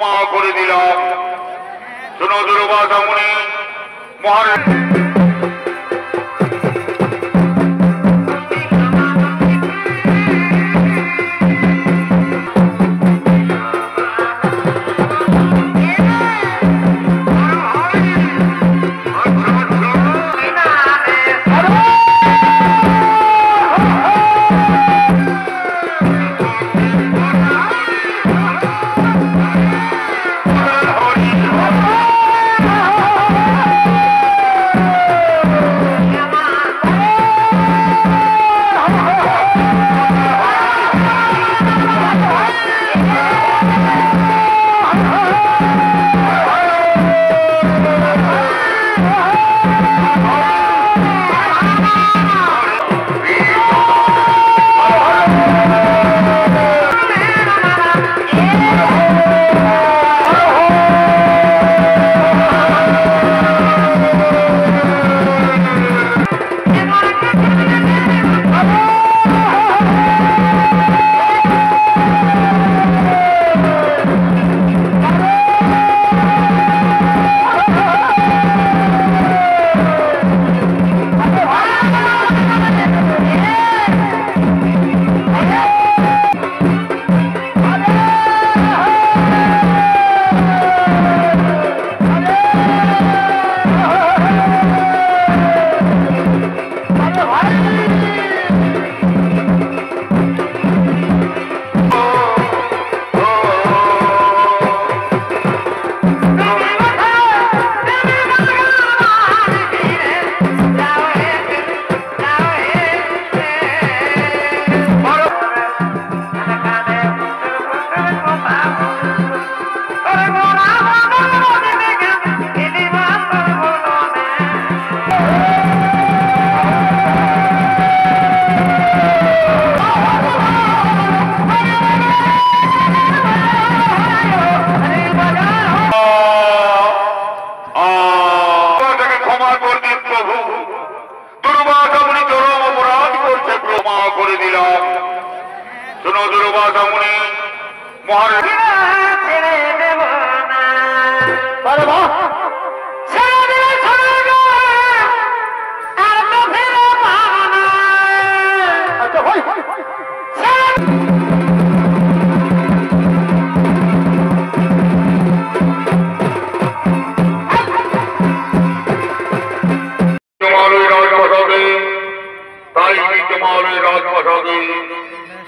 ক্ষমা করে দিলাম। শোনো দুর্বাসা মুনি মহারাজ,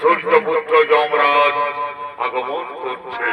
সূর্যপুত্র যমরাজ আগমন করছে।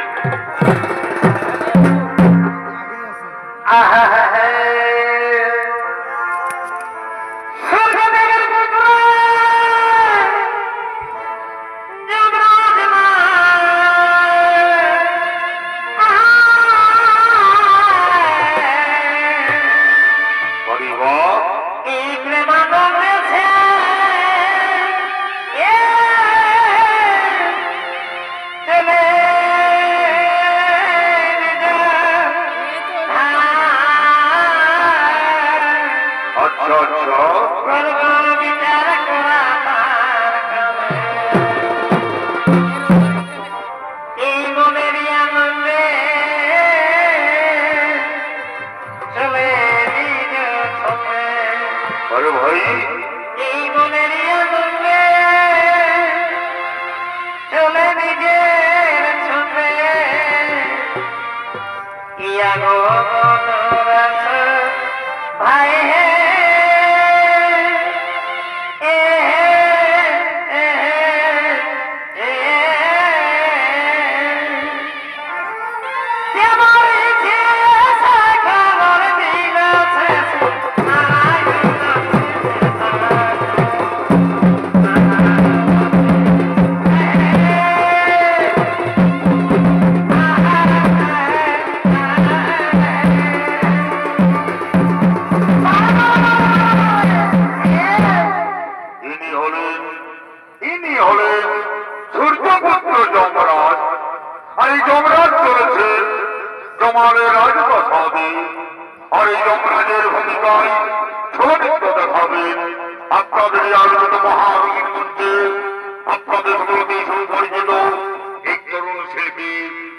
আপনাদের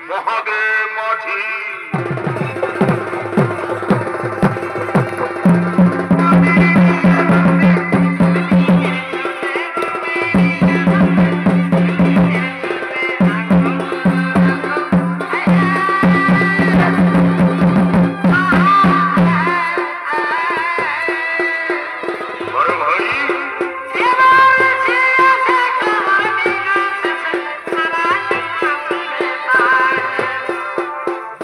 মহাদেব মাঝি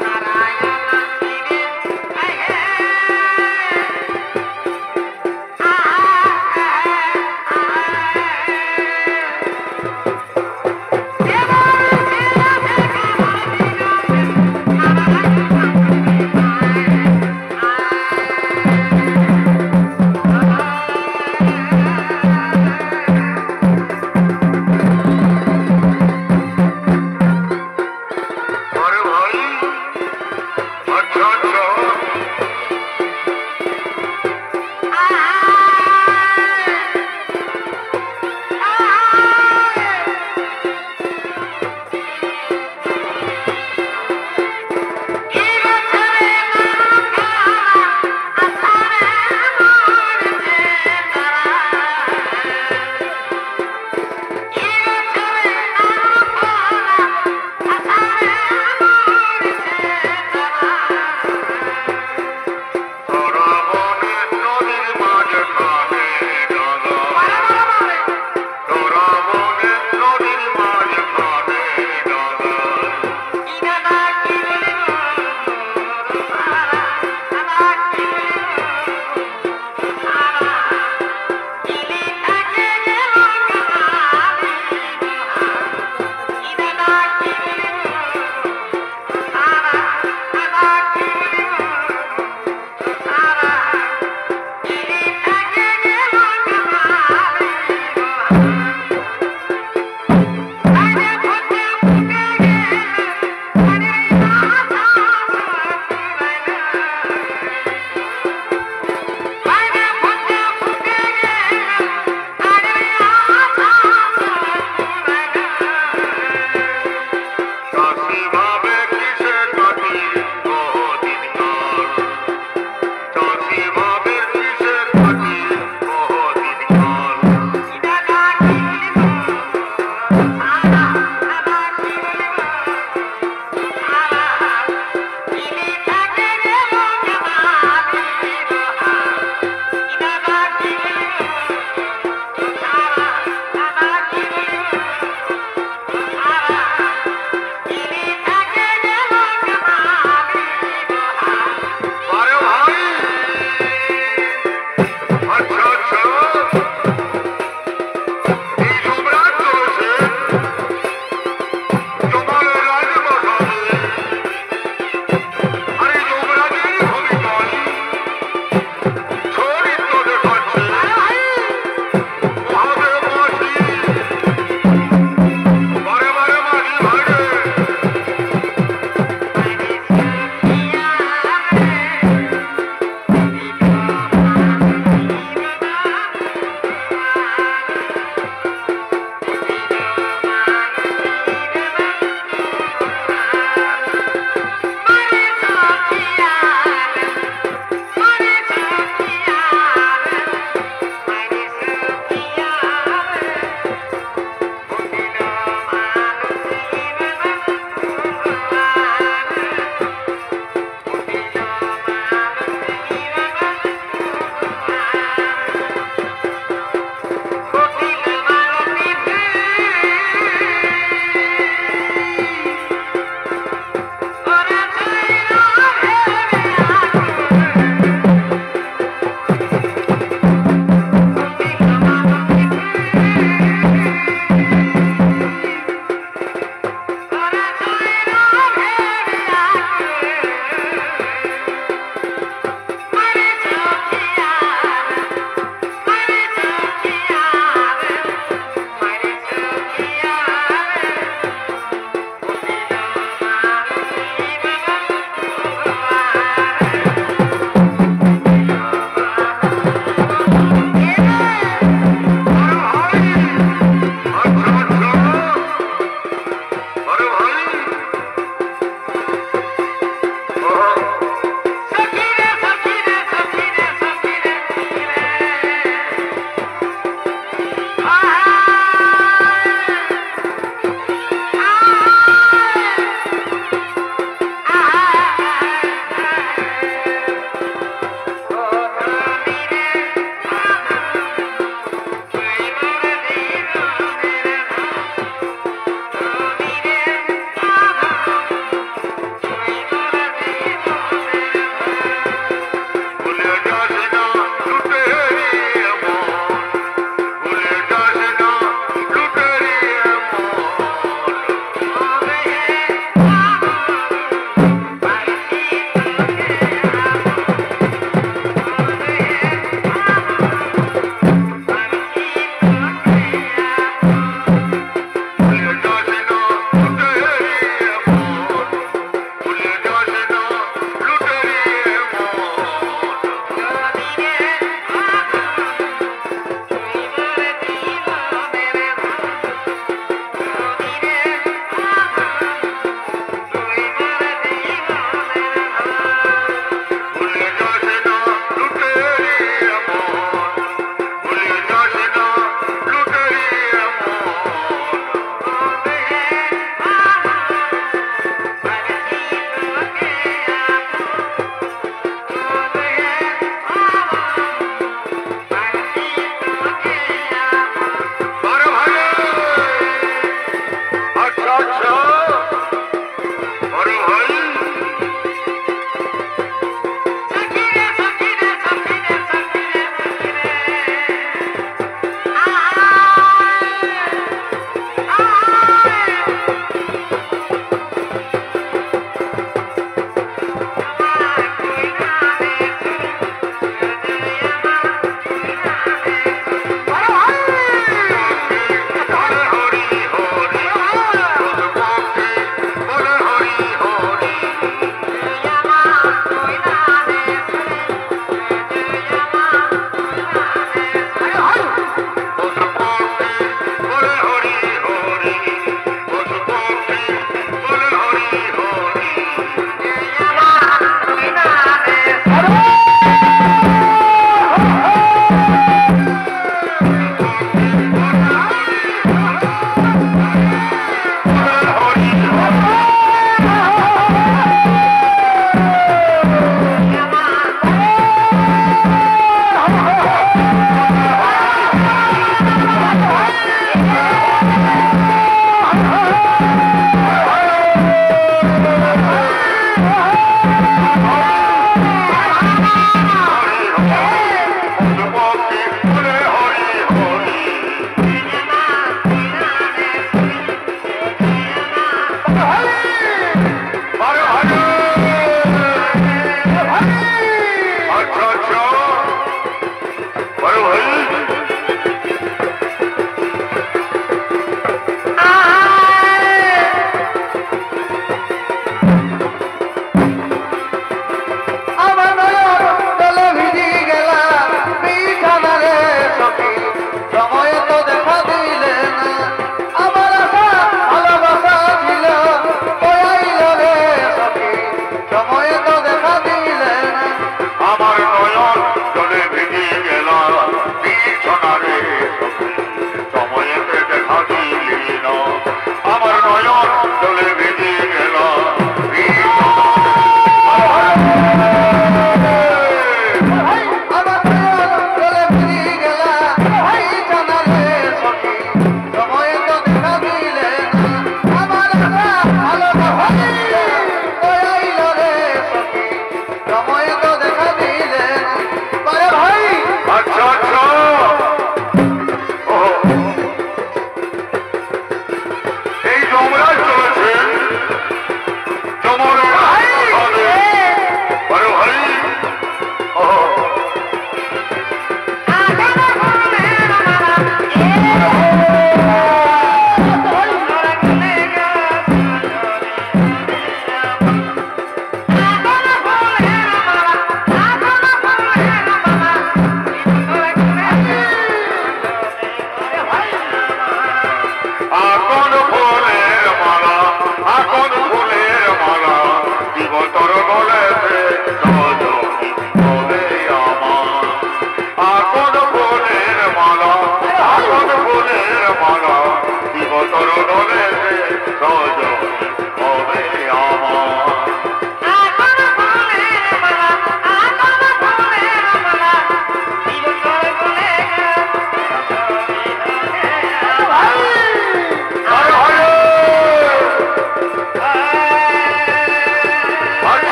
Narayana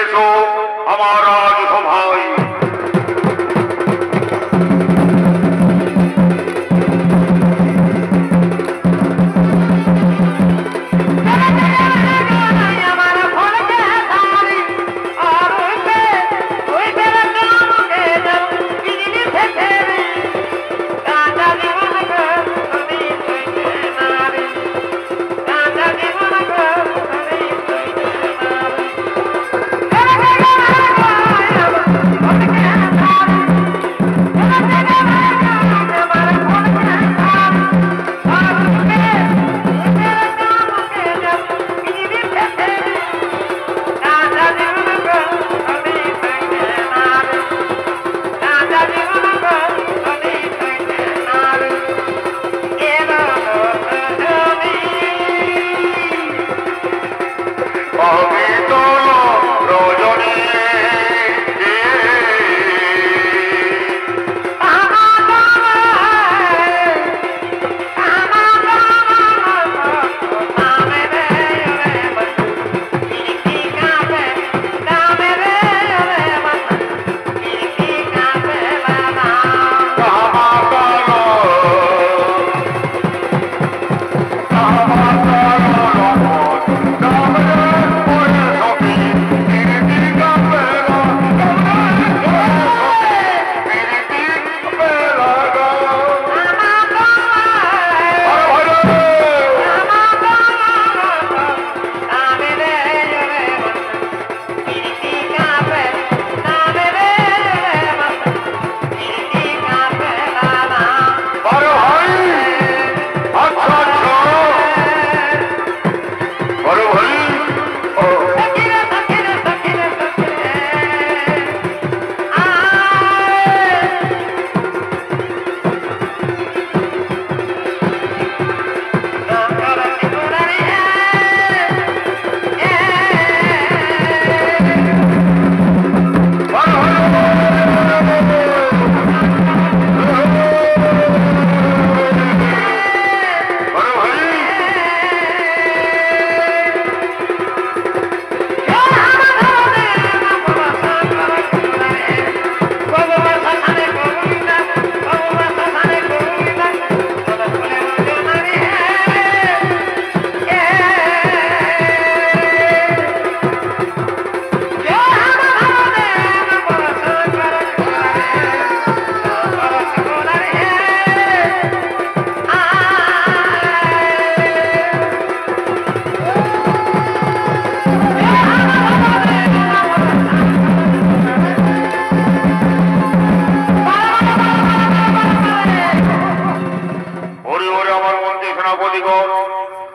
এসো আমার রাজসভায়।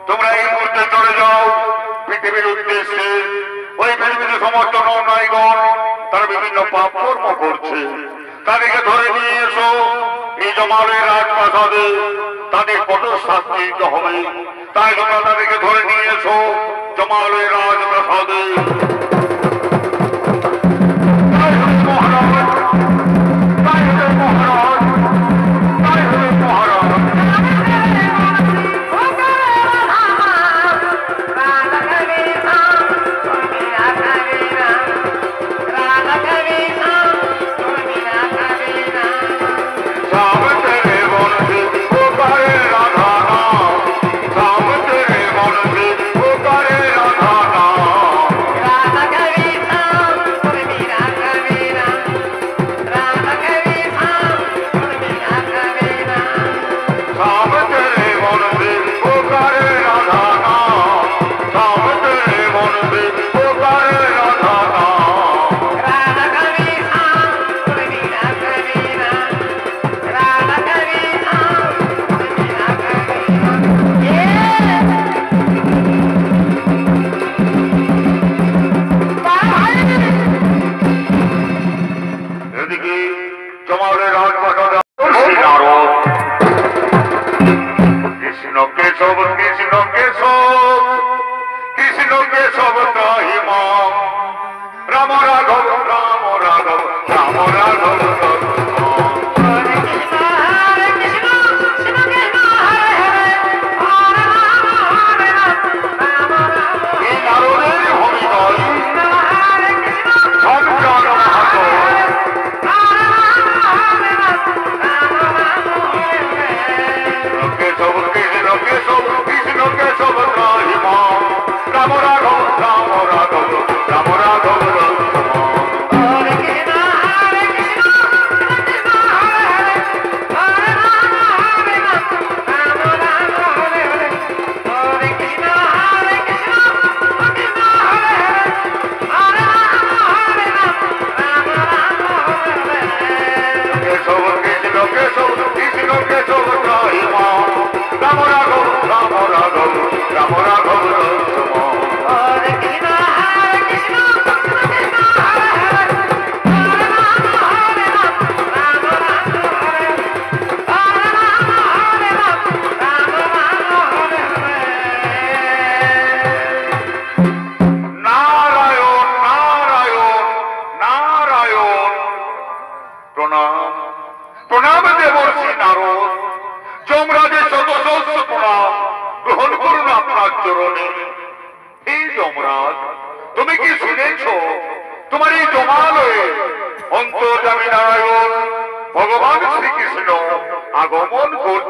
তোমরা এই মুহূর্তে চলে যাও পৃথিবীর উদ্দেশ্যে। ওই পৃথিবীতে সমস্ত নরনারীগণ তারা বিভিন্ন পাপ কর্ম করছে, তাদেরকে ধরে নিয়ে এসো এই জমালের রাজপ্রাসাদে, তাদের কঠোর শাস্তি দিতে হবে। তাই তোমরা তাদেরকে ধরে নিয়ে এসো জমালের রাজপ্রাসাদে। রাধা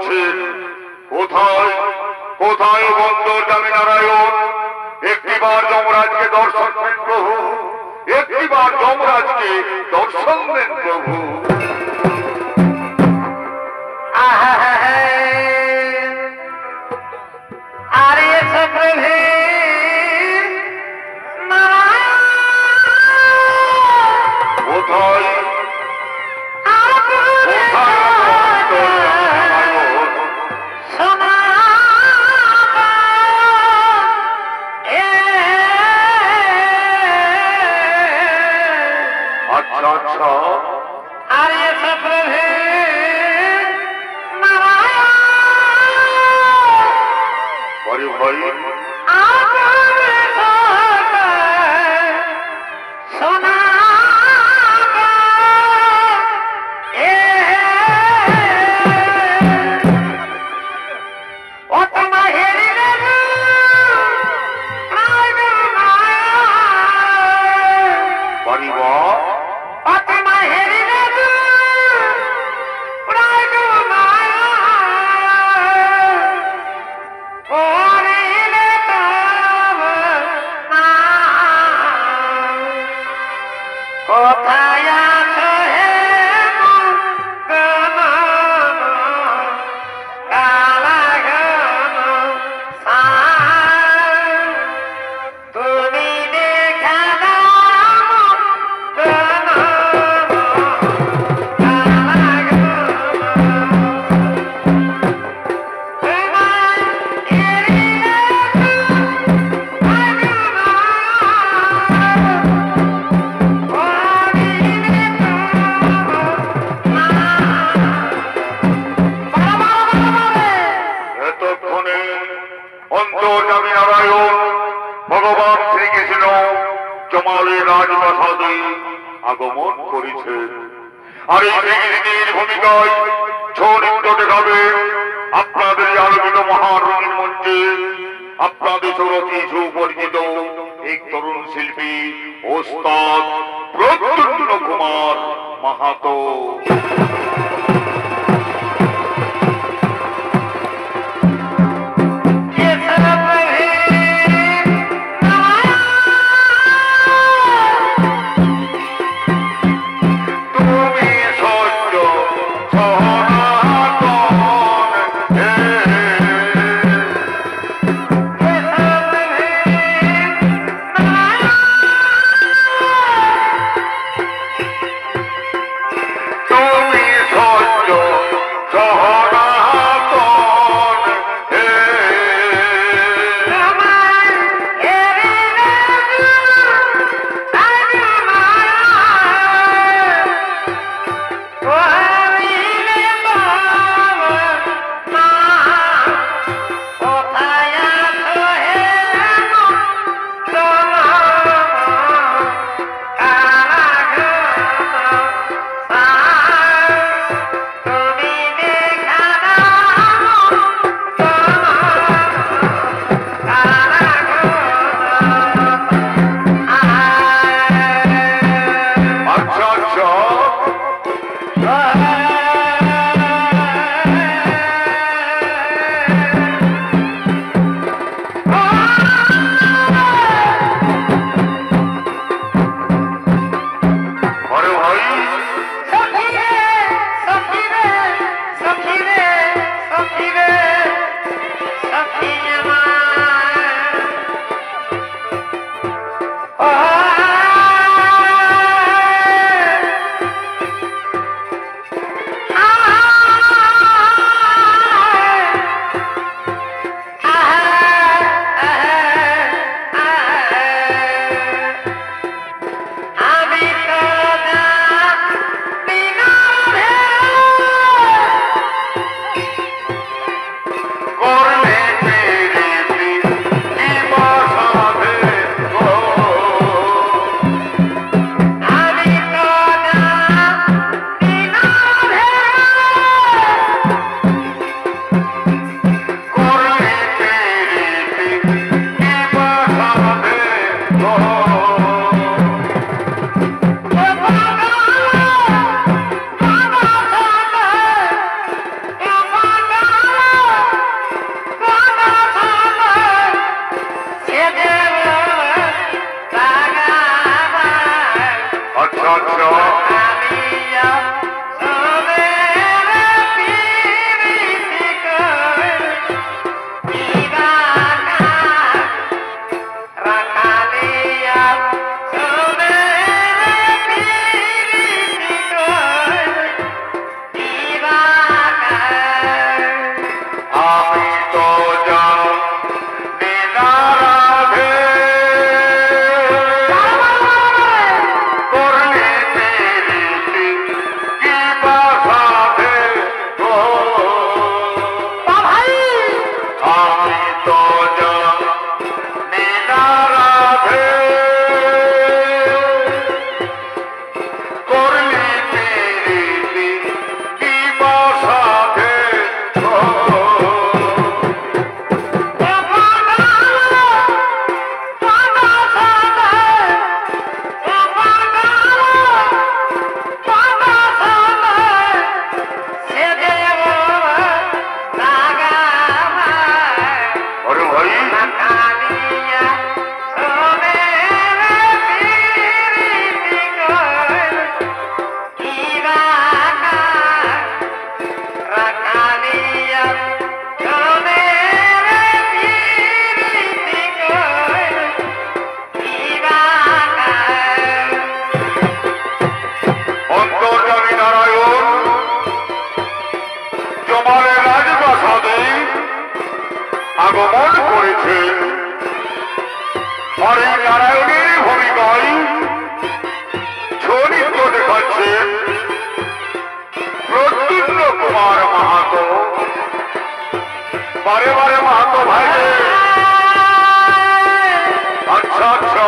করছেন। কোথায় কোথায় বন্দরগামী নারায়ণ? একটিবার যমরাজকে দর্শন দেন প্রভু, একটিবার যমরাজকে দর্শন দেন প্রভু। আরে প্রভু কোথায় আচ্ছা আচ্ছা আরে প্রভু বড় ভাই সোনা অন্তর্যামী নারায়ণ ভগবান শ্রীকৃষ্ণ জমালের রাজপ্রাসাদে আগমন করেছেন। আর এই শ্রীকৃষ্ণের ভূমিকায় ছৌ নৃত্য দেখাবে আপনাদের আলোকিত মহারঙিন মঞ্চে আপনাদের সুরতি সুপরিচিত এক তরুণ শিল্পী ওস্তাদ প্রদ্যুম্ন কুমার মাহাতো। তুমি আচ্ছা আচ্ছা আমি তো জানি না রাধে করলি পিরিতি কি বাসাধে গো আমি তো জানি না রাধে করলি পিরিতি কি বাসাধে গো अरे भाई অন্তর্যামী নারায়ণ জমালে রাজপ্রাসাদে আগমন করেছে আর এই নারায়ণের ভূমিকায় চরিত্র দেখাচ্ছে প্রদ্যুম্ন কুমার মাহাতো বারে বারে মাহাতো ভাই আচ্ছা আচ্ছা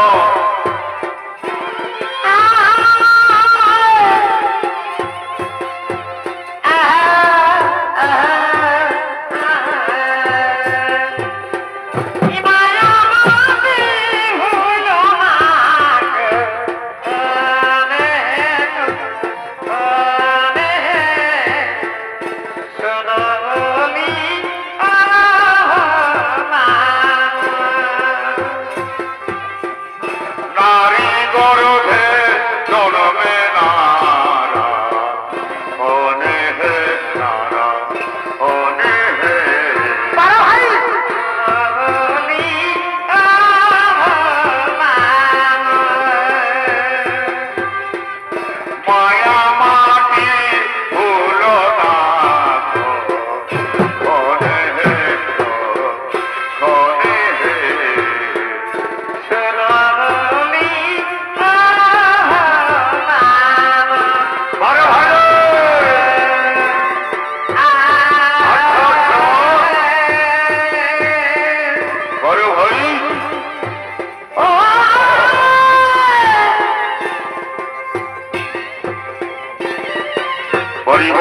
নারী গর্ভে জন্মে নারা ওনে হে নারা ওনে হে মায়া মাটি ভুলো না ওনে হে ওনে হে আরে ভাই আচ্ছা আচ্ছা আরে ভাই বলিব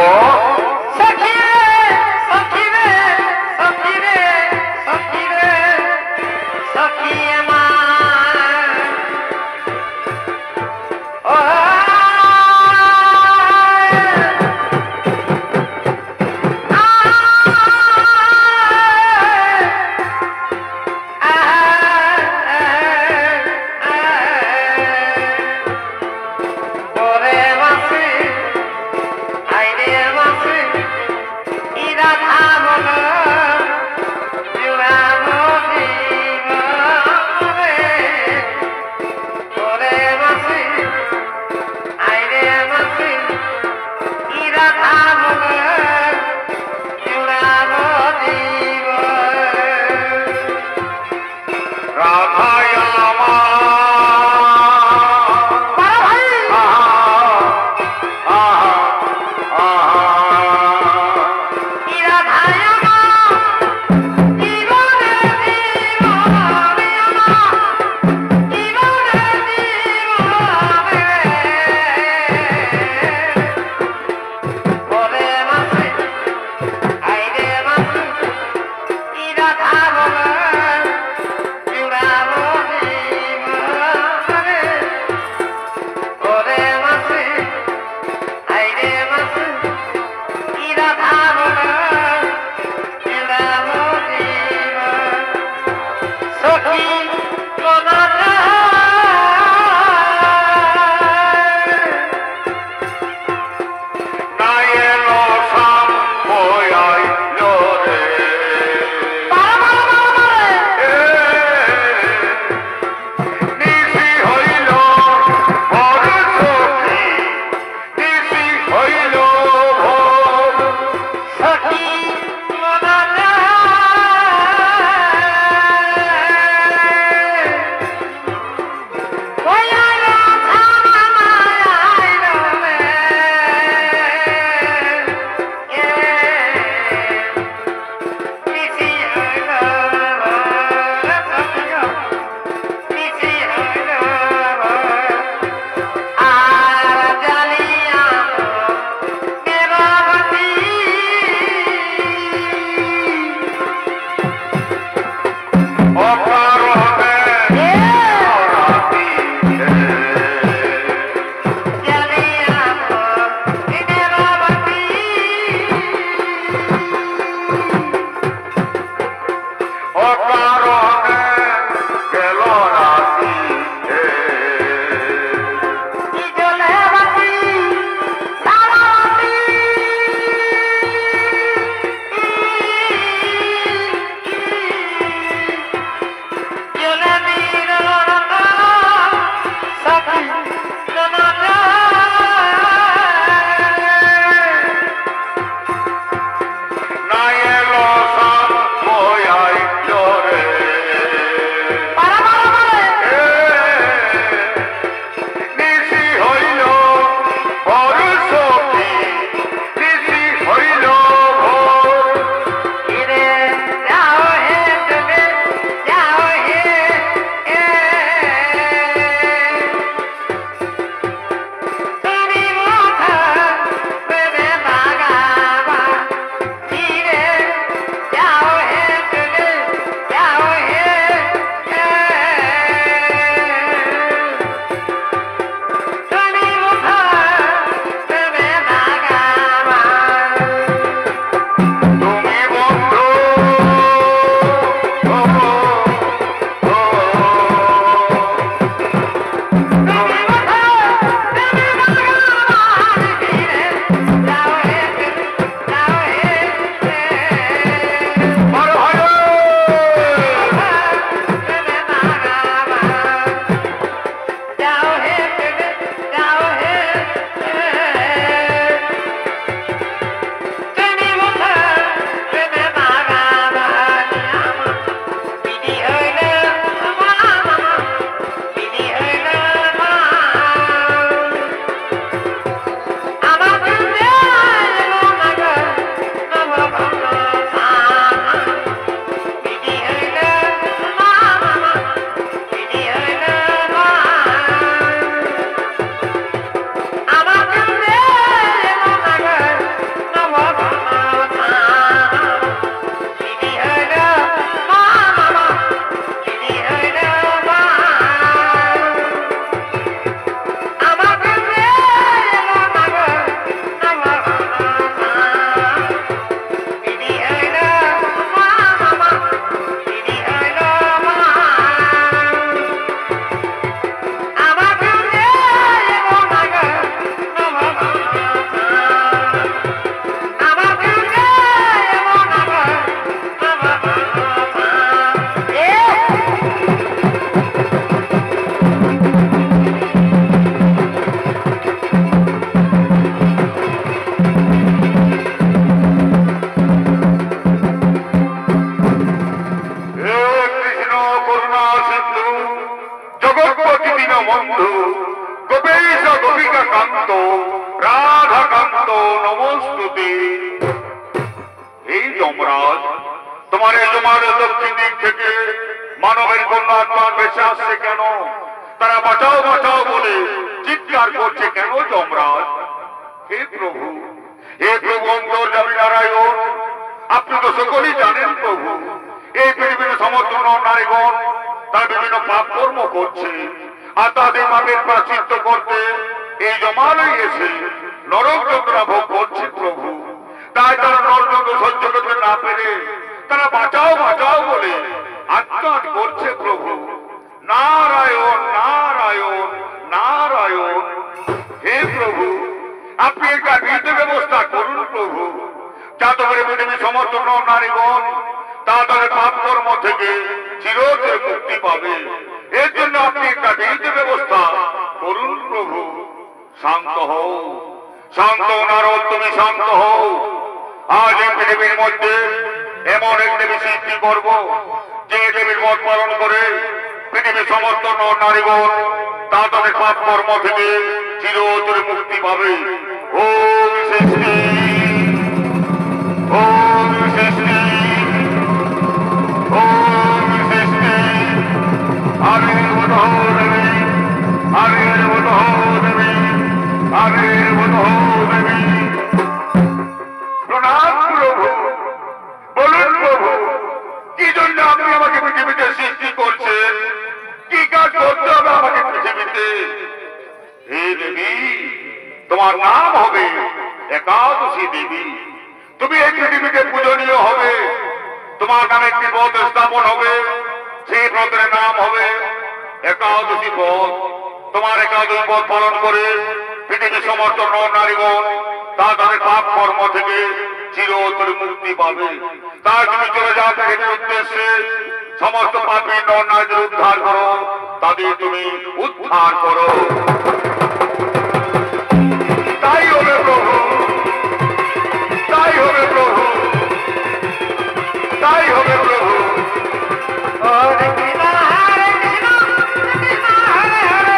পাপের কন্যা আত্মা বেঁচে আসছে কেন? তারা বাঁচাও বাঁচাও বলে চিৎকার করছে কেন যমরাজ? হে প্রভু, হে প্রভু অন্তর্যামী নারায়ণ, আপনি তো সকলেই জানেন প্রভু, এই পৃথিবীর সমস্ত নারীগণ তারা বিভিন্ন পাপ কর্ম করছে, আর তাদের পাপের প্রায়শ্চিত্ত করতে এই জমালয় এসে নরক যন্ত্রণা ভোগ করছে প্রভু। তাই তারা নরক সহ্য করতে না পেরে তারা বাঁচাও বাঁচাও বলে আত্মহাত করছে প্রভু। নারায়ণ নারায়ণ নারায়ণ। হে প্রভু, আপনি একটা বিধি ব্যবস্থা করুন প্রভু, যাতে করে পৃথিবীর সমস্ত নারীগণ তাদের পাপ কর্ম থেকে চিরতরে মুক্তি পাবে। এর জন্য আপনি একটা বিধি ব্যবস্থা করুন প্রভু। শান্ত হও, শান্ত নারদ, তুমি শান্ত হও। আজ এই পৃথিবীর মধ্যে এমন এক দেবী সৃষ্টি করব, যে দেবীর মত পালন করে পৃথিবীর সমস্ত নারীগণ তাদের পাপ কর্ম থেকে চিরতরে মুক্তি পাবে। ওম সৃষ্টি, ওম সৃষ্টি, ওম সৃষ্টি। আবির্ভূতঃ দেবী, আবির্ভূতঃ দেবী, আবির্ভূতঃ দেবী। প্রণাম প্রভু। বলুন প্রভু, কি জন্য আপনি আমাকে পৃথিবীতে সৃষ্টি করছেন? কি কাজ করতে হবে আমাকে পৃথিবীতে? হে দেবী, তোমার নাম হবে একাদশী দেবী। তুমি এই পৃথিবীতে পূজনীয় হবে। তোমার নামে একটি পদ স্থাপন হবে, সেই পদের নাম হবে একাদশী পদ। তোমার একাদশী পদ পালন করে পৃথিবীর সমস্ত নারীগণ তাদের পাপ কর্ম থেকে চিরতরে মুক্তি পাবে। তাই তুমি চলে যাও পৃথিবীর উদ্দেশ্যে, সমস্ত পাপী নারীদের উদ্ধার করো, তাদের তুমি উদ্ধার করো। তাই হবে প্রভু, তাই হবে প্রভু, তাই হবে প্রভু। হরে কৃষ্ণ হরে কৃষ্ণ কৃষ্ণ হরে হরে,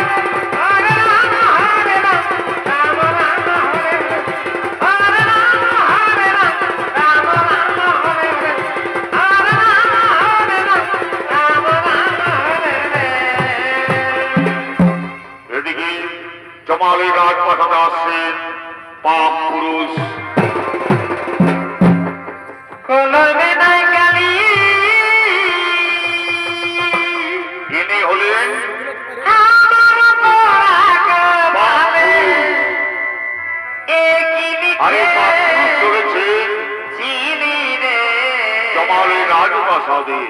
হরে রাম হরে রাম, রাম রাম হরে হরে, হরে রাম হরে রাম, রাম রাম হরে হরে, হরে রাম হরে রাম, রাম রাম হরে হরে। এদিকে জমালের রাজপ্রাসাদে আসছেন পাপ পুরুষ। কলমে নাই কালি, ইনি হলেন আমার পরাগ ভালে, আরে পাপ পুরুষ চলেছেন চিনি রে জমালের রাজপ্রাসাদে।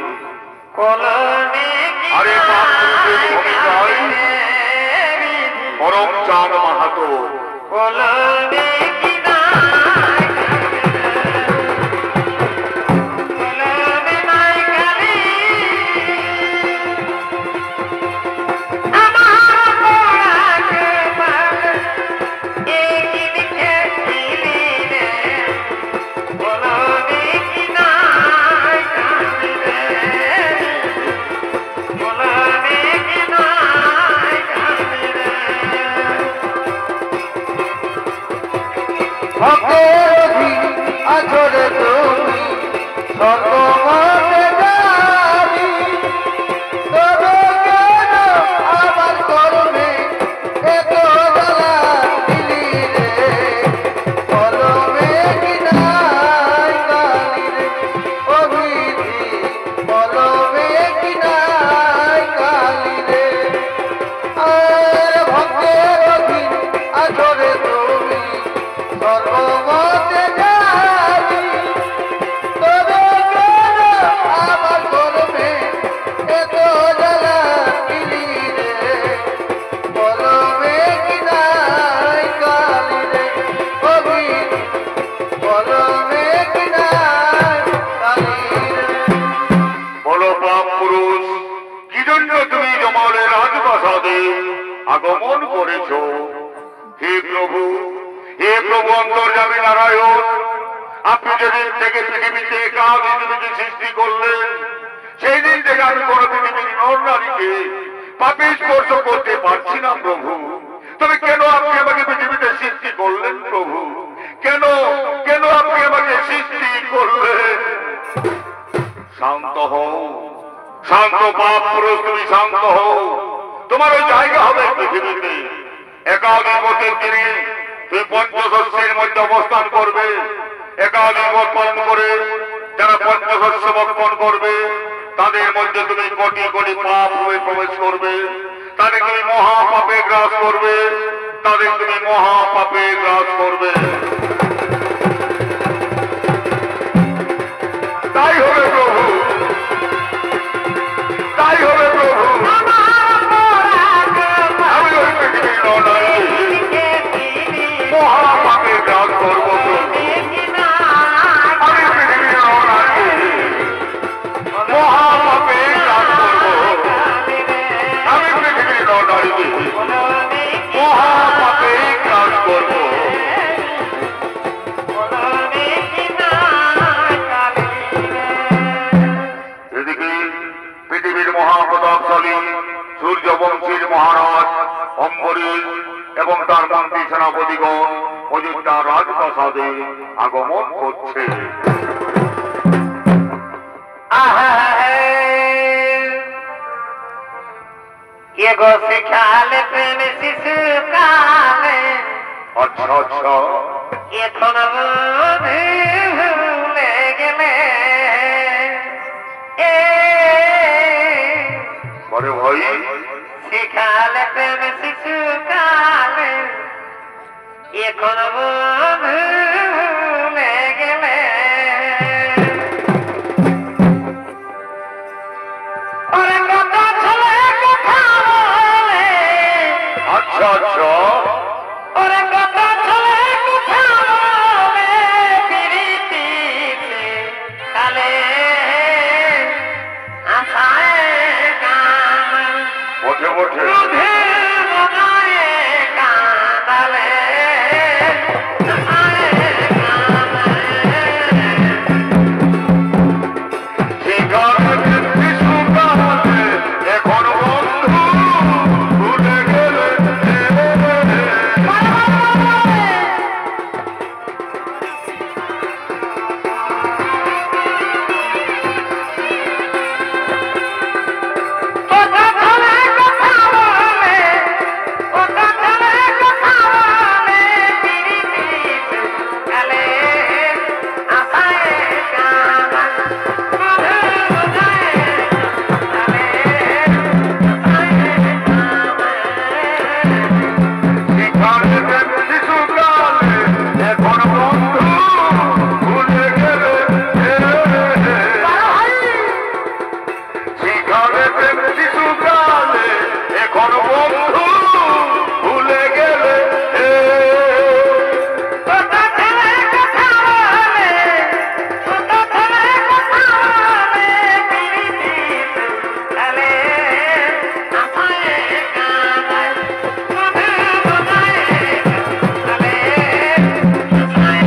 কলমে আরে পাপ পুরুষের ভূমিকায় পরম চাঁদ মাহাতো। কলমে কলমে নাই কালি, আমার পরাগ ভালে, লিখে চিনি রে কলমে কি নাই কালি রে, কলমে কি নাই কালি রে। ভক্তের আচরে তুমি সর্বমতে জানি, তবে কেন আমার কর্মে এত জ্বালা দিলি রে, কলমে কি নাই কালি রে, অভিধি কলমে কি নাই কালি রে। আর ভক্তের অধীন আচরে তুমি সর্বমতে জানি, তবে কেন আমার কর্মে এত জ্বালা দিলি রে, কলমে কি নাই কালি রে, অভিধি কলমে কি নাই কালি রে। বলো পাপ পুরুষ, কি জন্য তুমি জমালের রাজপ্রাসাদে আগমন করেছ? হে প্রভু, হে প্রভু অন্তর্যামী নারায়ণ, আপনি যেদিন থেকে পৃথিবীতে একাদশী সৃষ্টি করলেন, সেই দিন থেকে আমি কোন পৃথিবীর নর নারীকে পাপে স্পর্শ করতে পারছি না প্রভু। তবে কেন আপনি আমাকে পৃথিবীতে সৃষ্টি করলেন প্রভু? কেন কেন আপনি আমাকে সৃষ্টি করলেন? শান্ত হও, শান্ত পাপ পুরুষ তুমি শান্ত হও, তোমার ওই জায়গা হবে পৃথিবীতে। একাধিপতির দিনে তুমি পঞ্চশস্যের মধ্যে অবস্থান করবে। একাধিপত পালন করে যারা পঞ্চশস্য ভক্ষণ করবে তাদের মধ্যে তুমি কোটি কোটি পাপ হয়ে প্রবেশ করবে, তাদের তুমি মহাপাপে গ্রাস করবে, তাদের তুমি মহাপাপে গ্রাস করবে। তাই হবে প্রভু, তাই হবে প্রভু। আমি ওই পৃথিবীর লড়াই মহাপাপে গ্রাস করবো প্রভু। আমি পৃথিবীর লড়াই মহাপাপে গ্রাস করবো। আমি পৃথিবীর লড়াই মহাপাপে গ্রাস করবো। এদিকে পৃথিবীর মহাপ্রতাপশালী সূর্যবংশীর মহারাজ অম্বরীশ এবং তার মন্ত্রী সেনাপতিগণ অযোধ্যা রাজপ্রাসাদে আগমন করছে। এগো শিখালে প্রেম শিশুকালে, আচ্ছা আচ্ছা, এখন ভুলে গেলে বলে ভাই শিখালে প্রেম শিশুকালে, এখন ভুলে গেলে ওরে কত ছেলে কথা বলে, আচ্ছা আচ্ছা, ওরে কত ছেলে কথা বলে প্রীতিতে কালে আশায় গান বটে বটে, রোধে মনায় কাঁদালে আশায় গান সেখানে শিশুকালে এখন বন্ধু ভুলে গেলে। ওটা ছেলে কথা বলে, ওটা ছেলে কথা বলে প্রীতিতে কালে আশায় গান রোধে মনায় কাঁদালে আশায় গান সেখানে শিশুকালে এখন বন্ধু ভুলে গেলে। সেখানে শিশুকালে এখন বন্ধু ভুলে গেলে। ওটা ছেলে কথা বলে, ওটা ছেলে কথা বলে প্রীতিতে কালে আশায় গান রোধে মনায় কাঁদালে আশায়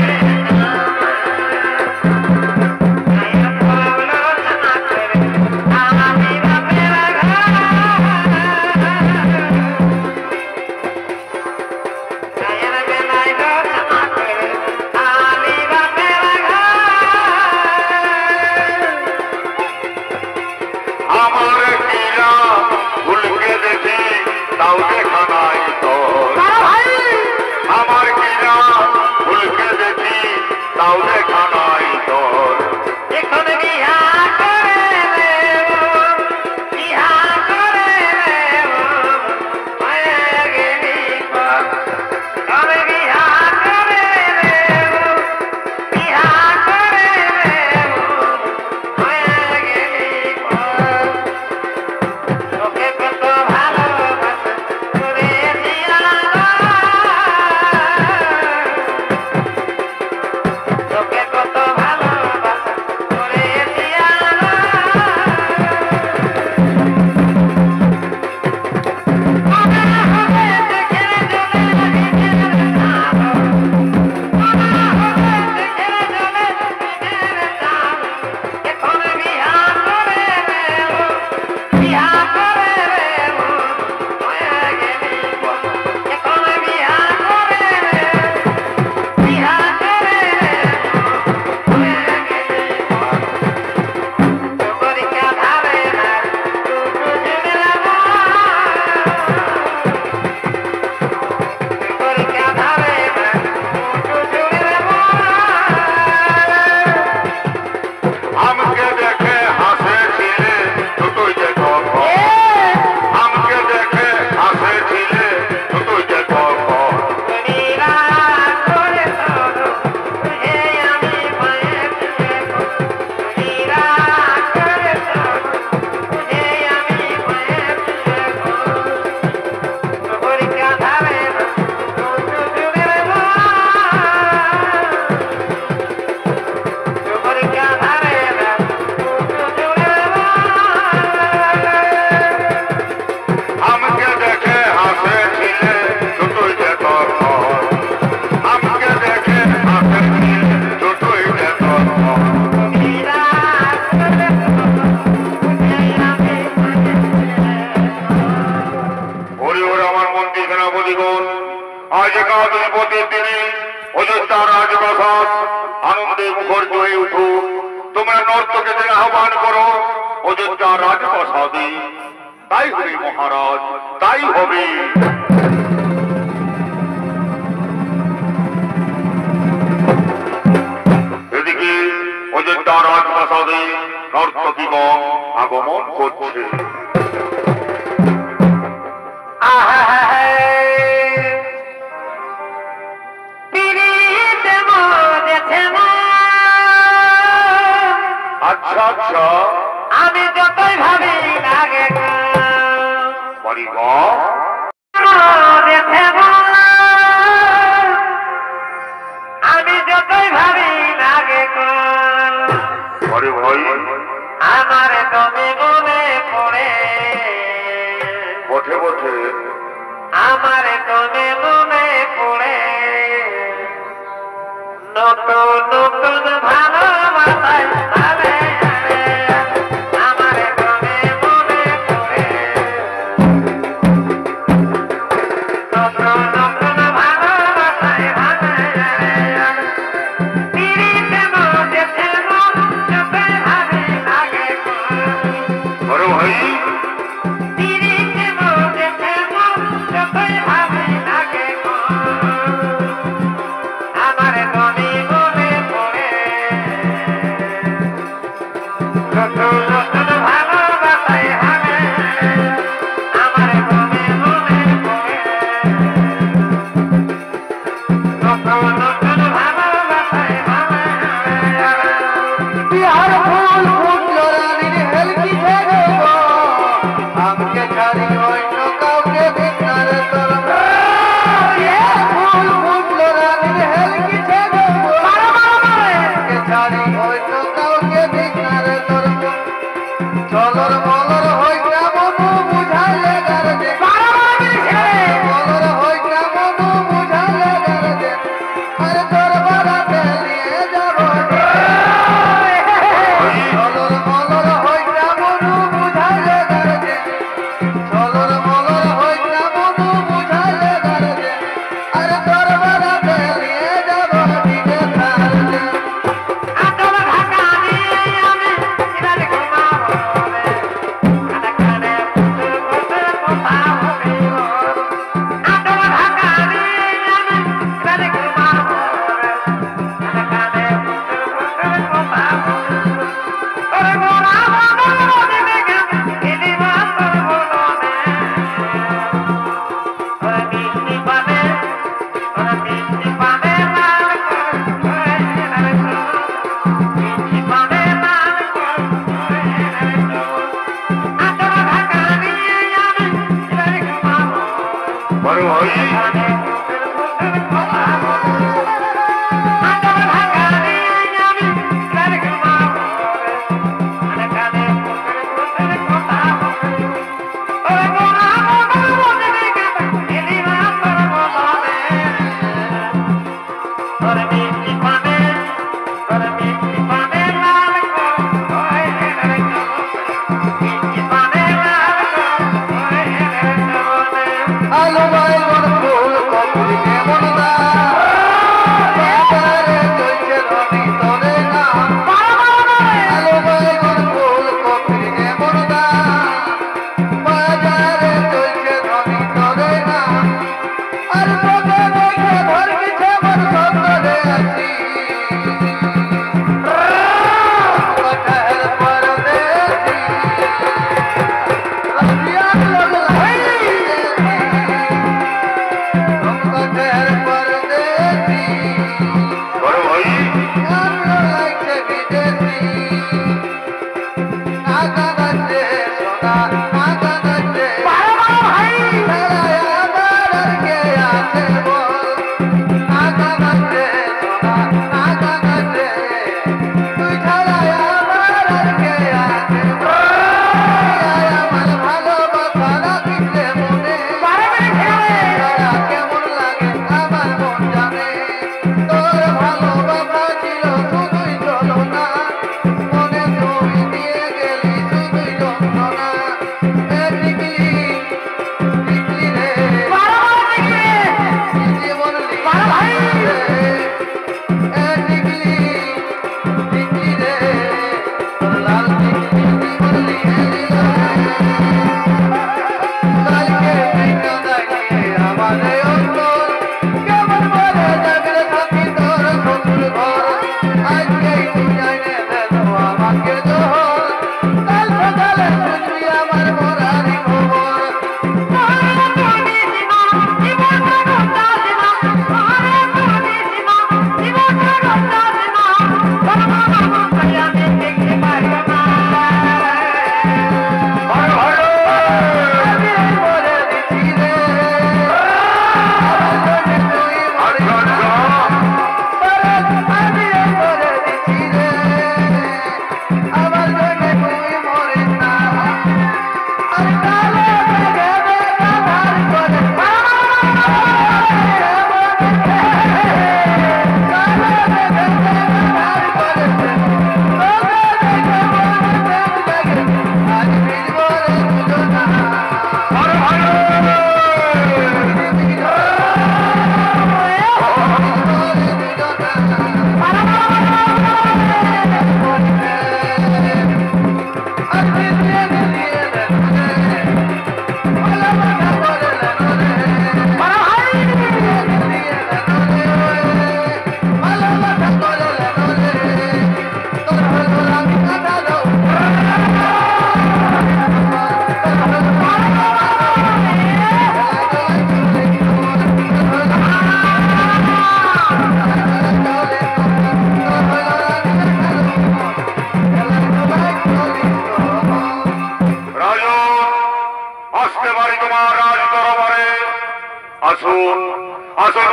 আমার কিনা ভুলকে দেখি তাও দেখা নাই তোর। আমার কিনা ভুলকে দেখি তাও দেখা নাই তোর। এখন বিহা করে দেব, বিহা করে দেব, মায়া গেলি পর। আমি বিহা করে দেব, বিহা করে দেব, মায়া গেলি পর। তোকে কত ভালোবাসা করেছি তোকে কত ভালো আজ একাদশীপতির দিনে অযোধ্যা রাজপ্রাসাদ আনন্দে মুখরিত হয়ে উঠুক। তোমরা নর্তকীদের আহ্বান করো অযোধ্যা রাজপ্রাসাদে। তাই হবে মহারাজ, তাই হবে। এদিকে অযোধ্যা রাজপ্রাসাদে নর্তকীগণ আগমন করছে। আচ্ছা আচ্ছা, আমি যতই ভাবি লাগে আমি যতই ভাবি লাগে ভাই আমার তুমি মনে পড়ে বটে বটে, আমার তুমি মনে পড়ে নতুন নতুন ভালোবাসায় ভাবে আমার তুমি মনে পড়ে নতুন নতুন ভালোবাসায় ভাবে তিরিতে মধ্যে মন যতই ভাবি লাগে বড় ভাই তিরিতে মধ্যে মন যতই ভাবি লাগে আমার তুমি মনে পড়ে নতুন নতুন ভালোবাসায় হবে আমার তুমি মনে পড়ে নতুন নতুন ভালোবাসায় হবে বিহার ফুল ফুটলো রানীর হেলকি ছেড়ে গো আমাকে ছাড়ি অন্য কাউকে ভিতরে তোর ফুল ফুটলো রানীর হেলকি ছেড়ে গো আমাকে ছাড়ি অন্য কাউকে ভিতরে তোর চলর মলর হইতা মনু বুঝালে গারদে মলর হইতা মনু বুঝালে গারদে আরে তোর বাড়াতে নিয়ে যাবো চলর মলর হইতা মনু বুঝালে গারদে চলর মলর হইতা মনু বুঝালে গারদে আরে তোর বাড়াতে নিয়ে যাবো দিকে ছাড়দে আতর ঢাকা নিয়ে আমি কিরালে ঘুমাবো রে কানে পুতুল পুতুল কথা হবে আতর ঢাকা নিয়ে আমি কিরালে ঘুমাবো রে কানে পুতুল পুতুল কথা হবে ওরে মোরা মনো দিবে গে ইদি মাতর বলনে ওরে মিষ্টি পানে লাল করে মিষ্টি পানে লাল করে আতর ঢাকা নিয়ে আমি কিরালে ঘুমাবো বড় ভাই কানে পুতুল পুতুল কথা হবে আতর ঢাকা নিয়ে আমি কিরালে ঘুমাবো কানে পুতুল পুতুল কথা হবে ওরে মোরা মনো দিবে গে ইদি মাতর বলনে ওরে মিষ্টি পানে লাল করে মিষ্টি পানে লাল করে আলো বাইগন ফুল কপুরি কেমন দা বাজারে চলছে ধনী তোরে না আলো বাইগন ফুল কপুরি কেমন দা বাজারে চলছে ধনী তোরে না আর তোকে দেখে ধর পিছে মন সন্দরে আছি কঠের পরদেশি রসিয়া লোক কঠের পরদেশি বড় ভাই আলো লাগছে বিদেশি নাগা নাচে সোনা নাগা নাচে খেলায় আমার কে আছে বল নাগা নাচে সোনা নাগা নাচে তুই খেলায় আমার কে আছে বল আমার ভালোবাসা রাখিতে মনে কেমন লাগে আমার মন জানে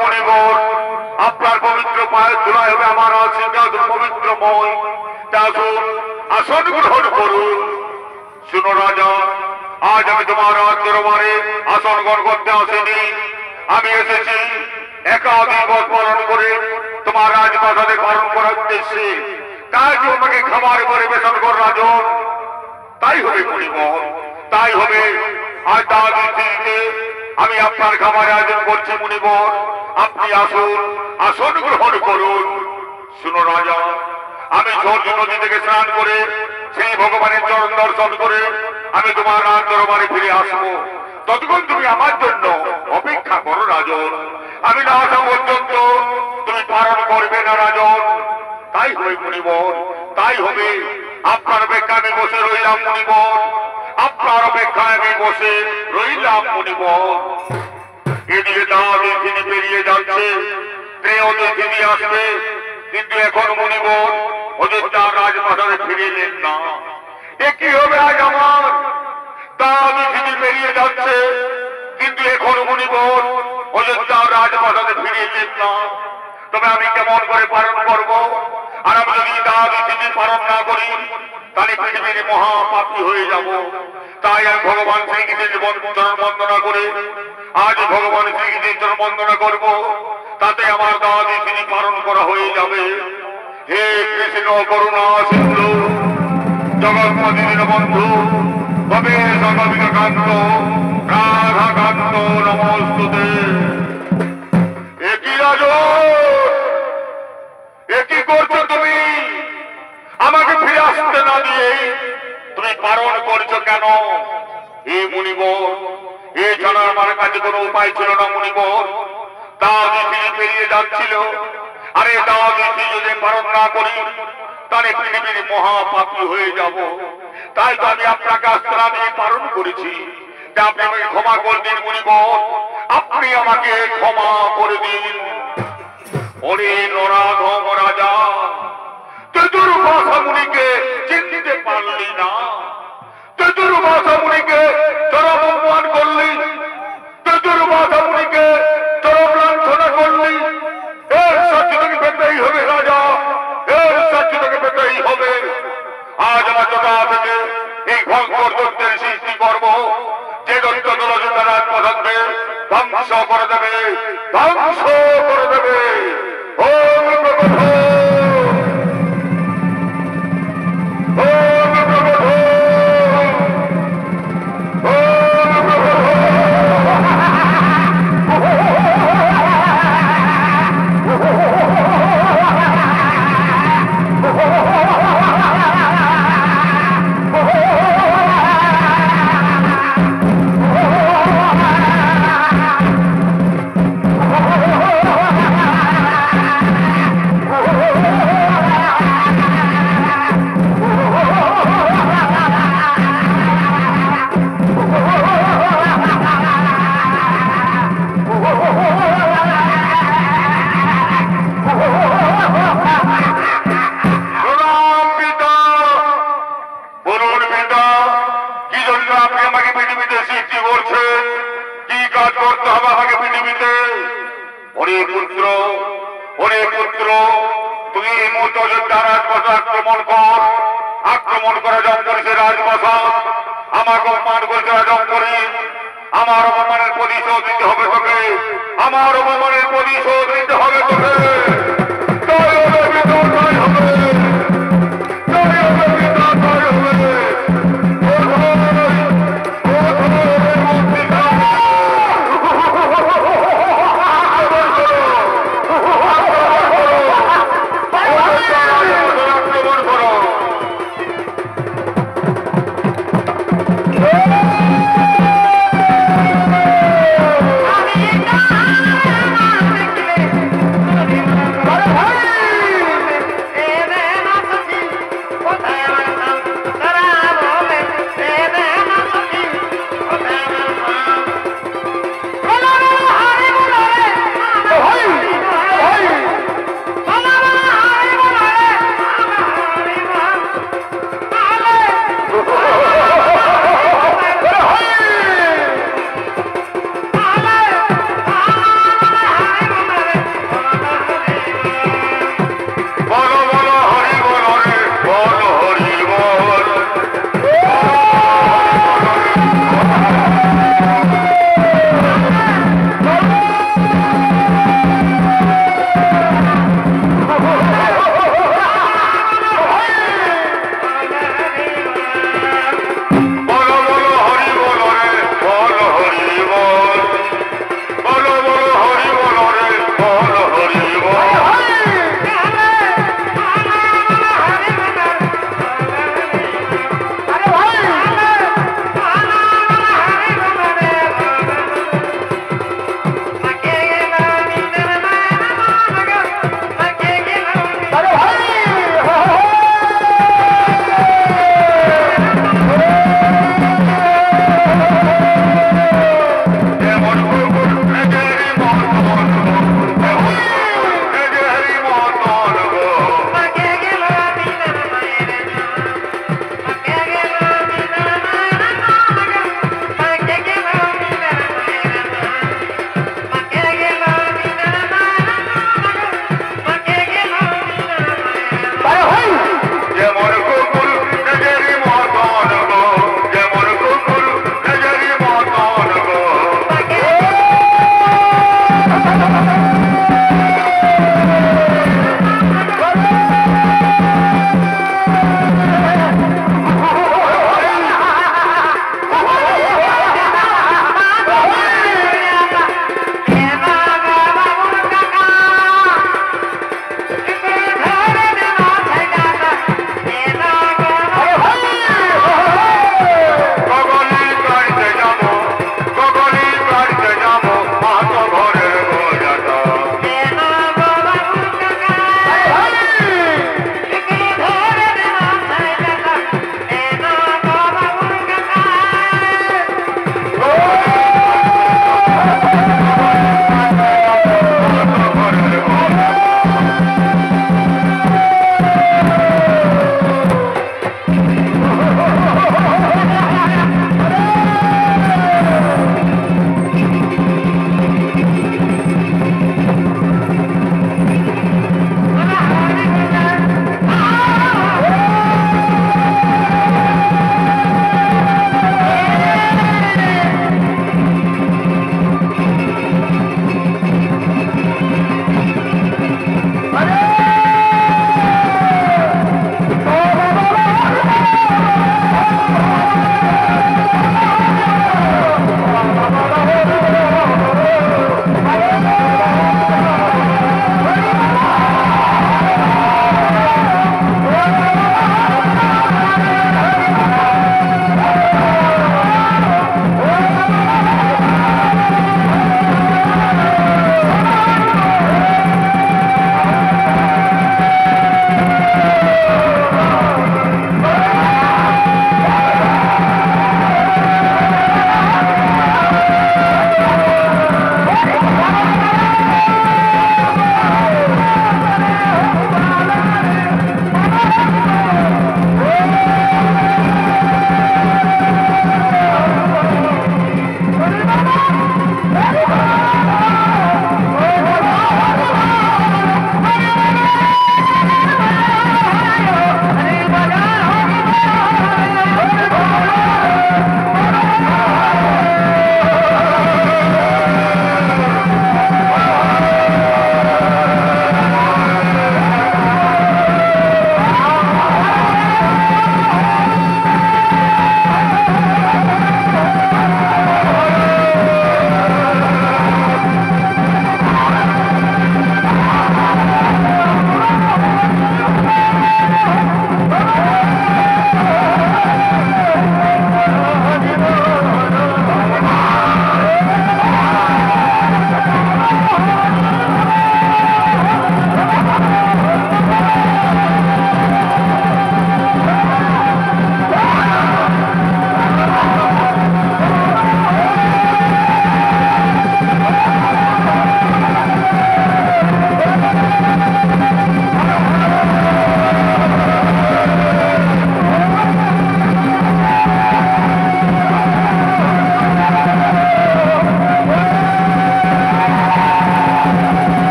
মুনিবর আপনার পবিত্র পায়ের ধুলায় হবে আমার সিংহাসন পবিত্রময়। আসুন আসন গ্রহণ করুন। শুনো রাজা, আজ আমি তোমার দরবারে আসন গ্রহণ করতে আসিনি, আমি এসেছি একাধিক পদ পালন করে তোমার রাজপ্রাসাদে পালন করার উদ্দেশ্যে। তাই তোমাকে খাবার পরিবেশন কর রাজন। তাই হবে মুনিবর, তাই হবে। আজ দাদিতে আমি আপনার খাবারের আয়োজন করছি মুনিবর, আপনি আসুন আসন গ্রহণ করুন। শুনো রাজা, আমি সূর্য নদী থেকে স্নান করে সেই ভগবানের চরণ দর্শন করে আমি তোমার রাজ দরবারে ফিরে আসবো। ততক্ষণ তুমি আমার জন্য অপেক্ষা করো রাজন। আমি না আসা পর্যন্ত তুমি পালন করবে না রাজন। তাই হবে মুনিবর, তাই হবে। আপনার অপেক্ষা আমি বসে রইলাম মুনিবর, আপনার অপেক্ষায় আমি বসে রইলাম মুনিবর। এদিকে দাবি তিনি পেরিয়ে যাচ্ছে, ট্রেনে তিনি আসবে, কিন্তু এখন মুনিবর অযোধ্যার রাজপ্রাসাদে ফিরে এলেন না। এ কি হবে আজ আমার? দাবি তিনি পেরিয়ে যাচ্ছে, কিন্তু এখন মুনিবর অযোধ্যার রাজপ্রাসাদে ফিরে এলেন না। তবে আমি কেমন করে পালন করব? আর আমি যদি দাবি তিনি পালন না করি তাহলে পৃথিবীর মহাপাপী হয়ে যাব। তাই আমি ভগবান শ্রীকৃষ্ণের চরণ বন্দনা করে আজ ভগবান শ্রীকৃষ্ণের চরণ বন্দনা করব, তাতে আমার দাবি তিনি পালন করা হয়ে যাবে। হে কৃষ্ণ করুণা সিন্ধু জগৎপতি দীনবন্ধু ভবেশ গোবিন্দকান্ত রাধাকান্ত নমস্তুতে। একই রাজন, একই করছো তুমি? আমাকে ফিরে আসতে না দিয়ে তুমি পালন করছো কেন? হে মুনিবর, এছাড়া আমার কাছে কোনো উপায় ছিল না মুনিবর। দাবি তিনি পেরিয়ে যাচ্ছিল, আরে দাবি যদি পালন না করি তাহলে পৃথিবীর মহাপাপী হয়ে যাব। তাই তো আমি আপনাকে আস্থানা দিয়ে পালন করেছি। আপনি আমাকে ক্ষমা করে দিন মুনিবর, আপনি আমাকে ক্ষমা করে দিন। ওরে নরাধম রাজা, চতুর্ভাষা মুনিকে চিনতে পারলি না, চতুর্ভাষা মুনিকে চরম অপমান করলি, চতুর্ভাষা মুনিকে চরম লাঞ্ছনা করলি। এর সাক্ষী তোকে পেতেই হবে রাজা, এর সাক্ষী তোকে পেতেই হবে। আজ আমার চোখা থেকে এই ভয়ঙ্কর দৈত্যের সৃষ্টি করব, যে দৈত্য দলযোদ্ধা রাজপ্রাসাদকে ধ্বংস করে দেবে, ধ্বংস করে দেবে। ওম প্রকট আক্রমণ করা জঙ্গলের রাজপ্রাসাদ, আমার অপমান করেছে জঙ্গলে। আমার অপমানের প্রতিশোধ দিতে হবে তোকে, আমার অপমানের প্রতিশোধ দিতে হবে তোকে। তাই হবে বিদ্রোহ, তাই হবে, তাই হবে বিদ্রোহ, তাই হবে। আমি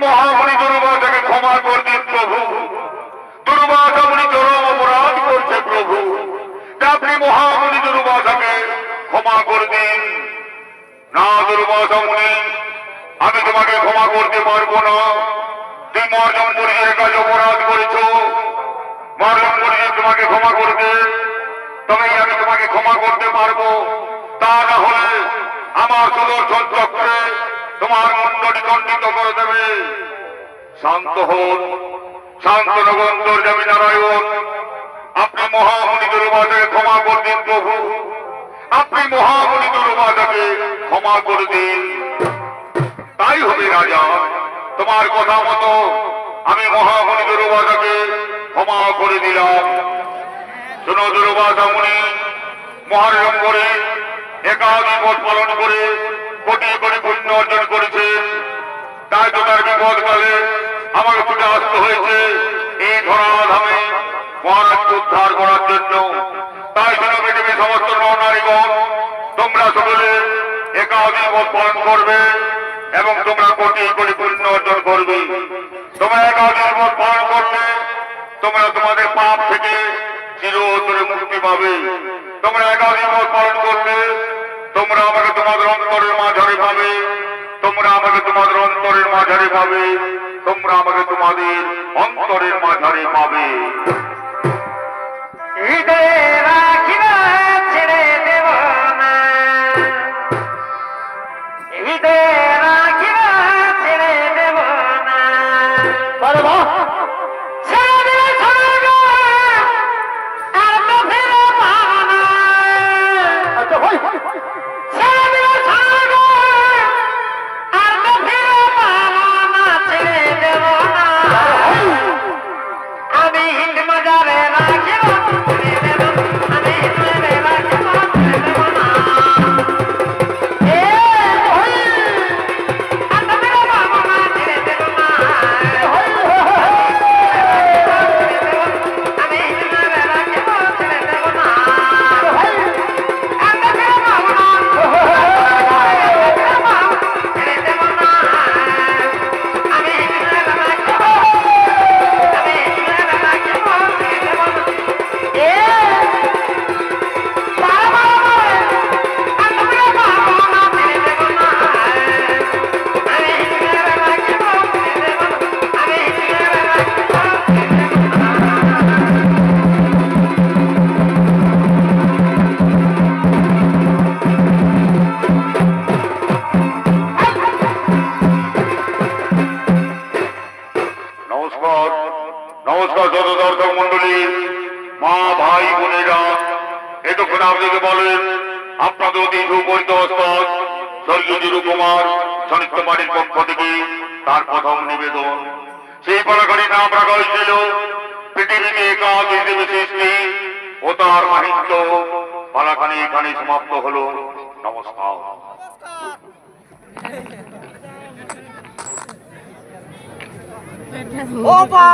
মহামণি দুর্বাসাকে ক্ষমা করে দিন প্রভু। দুর্বাসা মুনি চরম অপরাধ করছে প্রভু, আপনি মহামণি দুর্বাসাকে ক্ষমা করে দিন। না দুর্বাসা মুনি, আমি তোমাকে ক্ষমা করতে পারবো না। তুমি মর্জন পরিচয়ের কাজ অপরাধ করেছ, মর্জন পরিচয় তোমাকে ক্ষমা করবে, তবেই আমি তোমাকে ক্ষমা করতে পারবো। তা না হলে আমার সুদর্শন চক্রে তোমার মুন্ডটি খণ্ডিত করে দেবে। শান্ত হন, শান্ত নগন্তর যাবি নারায়ণ, আপনি মহামণি দুর্বাসাকে ক্ষমা করে দিন প্রভু। আপনি মহামণি দুর্বাসাকে ক্ষমা করে দিন। তাই হবে রাজা, তোমার কথা মতো আমি মহামণি দুর্বাসাকে ক্ষমা করে দিলাম। শোনো দুর্বাসা মুনি, মহারম করে একাধিক পথ পালন করে কোটি কোটি পুণ্য অর্জন করেছে, তাই তো তার বিপদকালে আমাকে ছুটে আসতে হয়েছে এই ধরাধামে মহারাজকে উদ্ধার করার জন্য। তাই জন্য পৃথিবীর সমস্ত নরনারীগণ, তোমরা সকলে একাধিক পথ পালন করবে এবং তোমরা কোটি কোটি পুণ্য অর্জন করবে। তোমরা একাধিক পথ পালন করবে, তোমরা তোমাদের পাপ থেকে চিরতরে মুক্তি পাবে। তোমরা একাধিক পথ পালন করবে, তোমরা আমাকে তোমাদের অন্তরের মাঝারে পাবে, তোমরা আমাকে তোমাদের অন্তরের মাঝারে পাবে, তোমরা আমাকে তোমাদের অন্তরের মাঝারে পাবে। হৃদয়ে রাখিবা ছেড়ে দেব না, হৃদয়ে রাখিবা ছেড়ে দেব না। আরে বাহ, ছেড়ে দিলে স্বর্গ আর তো ফিরে পাবো না। আচ্ছা ভাই, ছেড়ে দিলে স্বর্গ আর তো ফিরে পাবো না, ছেড়ে দেব না। আমি হিন্দ মজারে রাখিব ছেড়ে দেব, আমি হিন্দ মজারে রাখিব ছেড়ে দেব না। এ হই আর তো ফিরে পাবো না, ছেড়ে দেব না। আমি হিন্দ মজারে রাখিব ছেড়ে দেব না। আর তো ফিরে পাবো না, ছেড়ে দেব না। আমি হিন্দ মজারে রাখিব, আমি হিন্দ মজারে রাখিব ছেড়ে দেব না। এ বাবা আর তো ফিরে পাবো না, ছেড়ে দেব না। আমি হিন্দ মজারে রাখিব ছেড়ে দেব না। আমি হিন্দ মজারে রাখিব নমস্কার, নমস্কার যত দর্শক মন্ডলী, মা ভাই বোনেরা, এতক্ষণ আপনাকে বলেন আপনাদের অতি সুপরিচিত ওস্তাদ স্বর্গীয় জিরু কুমার সনিত্য বাড়ির পক্ষ থেকে তার প্রথম নিবেদন। সেই পালাকারী নাম রাখা হয়েছিল পৃথিবীতে একাক হিসেবে সৃষ্টি ও তার মাহিত্য। পালাখানি এখানে সমাপ্ত হলো। নমস্কার। ওপা